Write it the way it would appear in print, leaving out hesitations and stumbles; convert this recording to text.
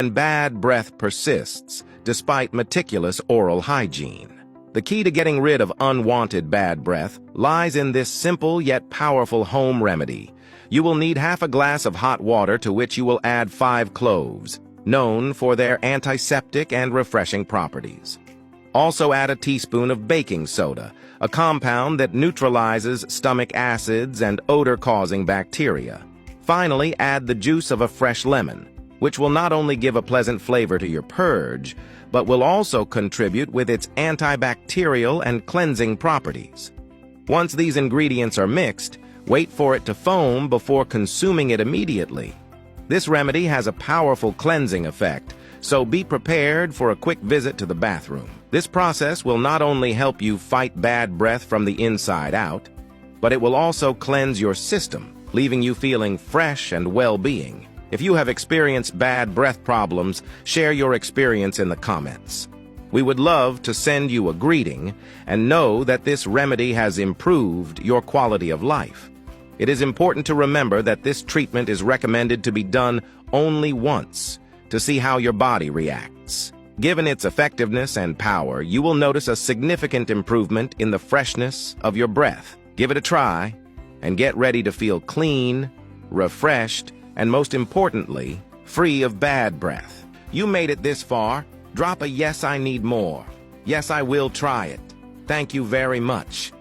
and bad breath persists despite meticulous oral hygiene. The key to getting rid of unwanted bad breath lies in this simple yet powerful home remedy. You will need half a glass of hot water to which you will add 5 cloves, known for their antiseptic and refreshing properties. Also add a teaspoon of baking soda, a compound that neutralizes stomach acids and odor-causing bacteria. Finally, add the juice of a fresh lemon, which will not only give a pleasant flavor to your purge, but will also contribute with its antibacterial and cleansing properties. Once these ingredients are mixed, wait for it to foam before consuming it immediately. This remedy has a powerful cleansing effect, so be prepared for a quick visit to the bathroom. This process will not only help you fight bad breath from the inside out, but it will also cleanse your system, leaving you feeling fresh and well-being. If you have experienced bad breath problems, share your experience in the comments. We would love to send you a greeting and know that this remedy has improved your quality of life. It is important to remember that this treatment is recommended to be done only once to see how your body reacts. Given its effectiveness and power, you will notice a significant improvement in the freshness of your breath. Give it a try and get ready to feel clean, refreshed, and most importantly, free of bad breath. You made it this far. Drop a "Yes, I need more." "Yes, I will try it." Thank you very much.